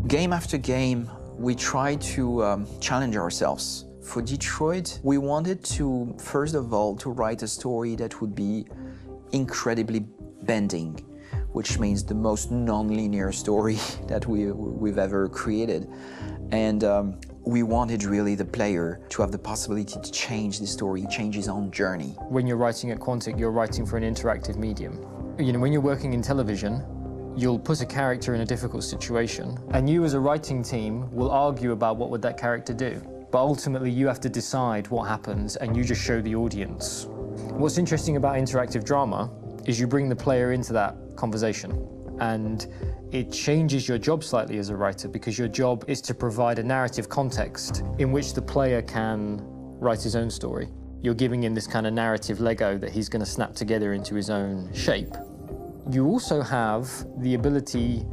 Game after game, we try to challenge ourselves. For Detroit, we wanted to, first of all, to write a story that would be incredibly bending, which means the most non-linear story that we've ever created. And we wanted really the player to have the possibility to change the story, change his own journey. When you're writing at Quantic, you're writing for an interactive medium. You know, when you're working in television, you'll put a character in a difficult situation, and you as a writing team will argue about what would that character do. But ultimately, you have to decide what happens, and you just show the audience. What's interesting about interactive drama is you bring the player into that conversation, and it changes your job slightly as a writer, because your job is to provide a narrative context in which the player can write his own story. You're giving him this kind of narrative Lego that he's going to snap together into his own shape. You also have the ability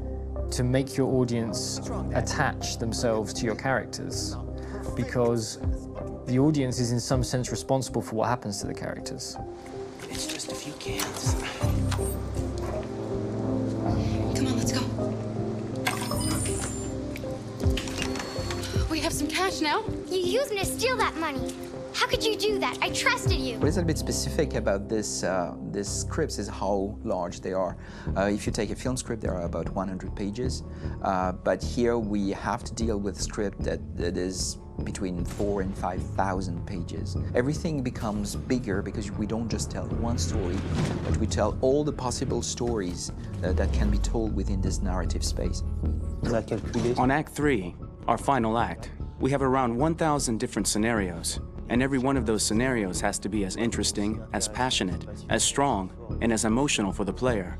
to make your audience attach themselves to your characters, because the audience is in some sense responsible for what happens to the characters. It's just a few cans. Come on, let's go. We have some cash now. You used me to steal that money. How could you do that? I trusted you. What is a bit specific about these scripts is how large they are. If you take a film script, there are about 100 pages. But here we have to deal with a script that is between 4,000 and 5,000 pages. Everything becomes bigger because we don't just tell one story, but we tell all the possible stories that can be told within this narrative space. On Act 3, our final act, we have around 1,000 different scenarios. And every one of those scenarios has to be as interesting, as passionate, as strong, and as emotional for the player.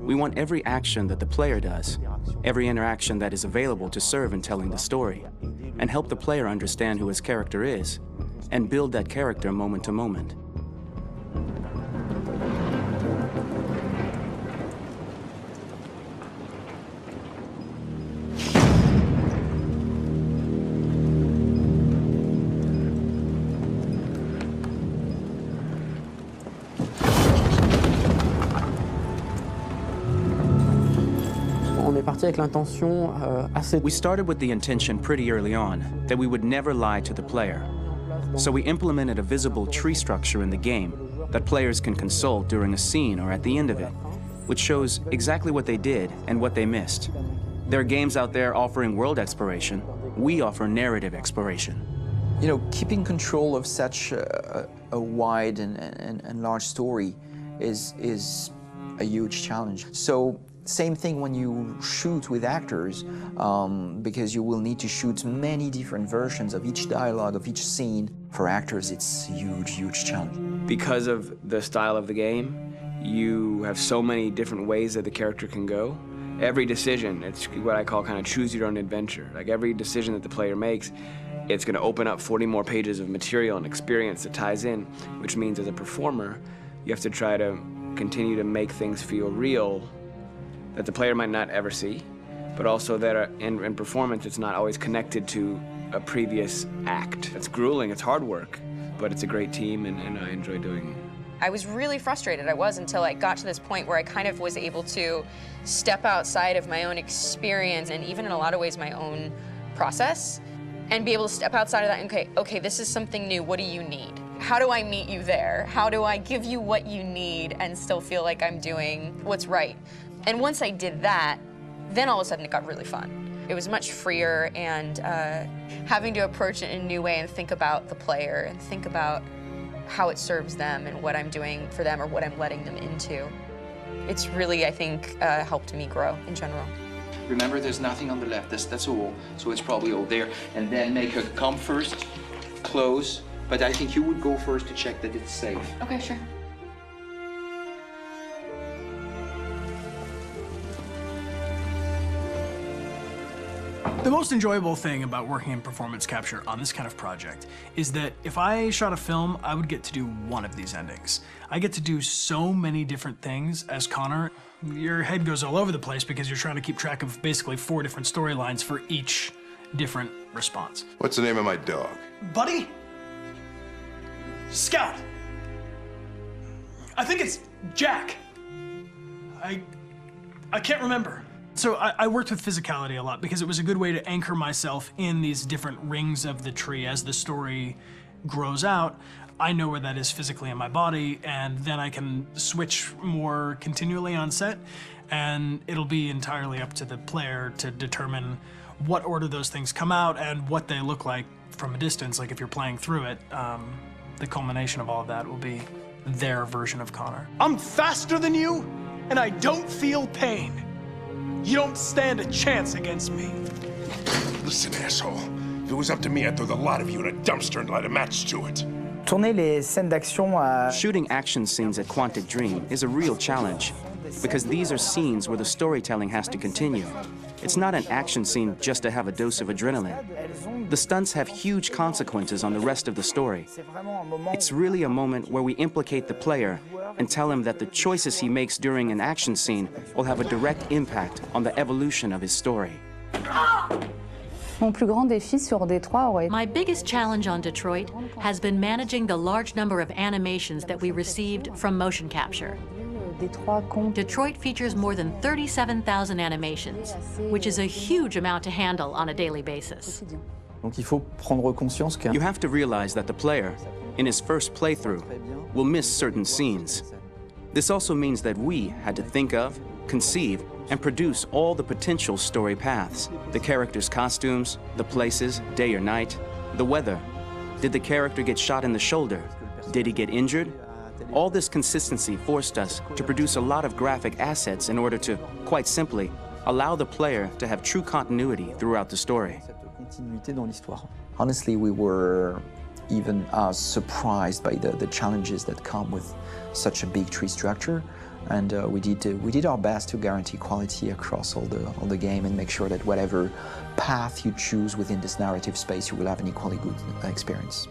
We want every action that the player does, every interaction that is available to serve in telling the story, and help the player understand who his character is, and build that character moment to moment. We started with the intention pretty early on that we would never lie to the player. So we implemented a visible tree structure in the game that players can consult during a scene or at the end of it, which shows exactly what they did and what they missed. There are games out there offering world exploration. We offer narrative exploration. You know, keeping control of such a wide and large story is a huge challenge. So, same thing when you shoot with actors, because you will need to shoot many different versions of each dialogue, of each scene. For actors, it's a huge, huge challenge. Because of the style of the game, you have so many different ways that the character can go. Every decision, it's what I call kind of choose your own adventure. Like every decision that the player makes, it's going to open up 40 more pages of material and experience that ties in, which means as a performer, you have to try to continue to make things feel real that the player might not ever see, but also that in performance, it's not always connected to a previous act. It's grueling, it's hard work, but it's a great team, and I enjoy doing it. I was really frustrated, until I got to this point where I kind of was able to step outside of my own experience and even in a lot of ways my own process, and be able to step outside of that and okay, this is something new, what do you need? How do I meet you there? How do I give you what you need and still feel like I'm doing what's right? And once I did that, then all of a sudden it got really fun. It was much freer, and having to approach it in a new way and think about the player and think about how it serves them and what I'm doing for them or what I'm letting them into. It's really, I think, helped me grow in general. Remember, there's nothing on the left. That's a wall, so it's probably all there. And then make her come first, close. But I think you would go first to check that it's safe. Okay, sure. The most enjoyable thing about working in performance capture on this kind of project is that if I shot a film, I would get to do one of these endings. I get to do so many different things as Connor. Your head goes all over the place because you're trying to keep track of basically 4 different storylines for each different response. What's the name of my dog? Buddy? Scout. I think it's Jack. I can't remember. So I worked with physicality a lot because it was a good way to anchor myself in these different rings of the tree as the story grows out. I know where that is physically in my body, and then I can switch more continually on set, and it'll be entirely up to the player to determine what order those things come out and what they look like from a distance. Like if you're playing through it, the culmination of all of that will be their version of Connor. I'm faster than you, and I don't feel pain. You don't stand a chance against me. Listen, asshole. If it was up to me, I'd throw the lot of you in a dumpster and light a match to it. Shooting action scenes at Quantic Dream is a real challenge, because these are scenes where the storytelling has to continue. It's not an action scene just to have a dose of adrenaline. The stunts have huge consequences on the rest of the story. It's really a moment where we implicate the player and tell him that the choices he makes during an action scene will have a direct impact on the evolution of his story. My biggest challenge on Detroit has been managing the large number of animations that we received from motion capture. Detroit features more than 37,000 animations, which is a huge amount to handle on a daily basis. You have to realize that the player, in his first playthrough, will miss certain scenes. This also means that we had to think of, conceive, and produce all the potential story paths. The characters' costumes, the places, day or night, the weather. Did the character get shot in the shoulder? Did he get injured? All this consistency forced us to produce a lot of graphic assets in order to, quite simply, allow the player to have true continuity throughout the story. Honestly, we were even surprised by the challenges that come with such a big tree structure. And we did our best to guarantee quality across all the game and make sure that whatever path you choose within this narrative space, you will have an equally good experience.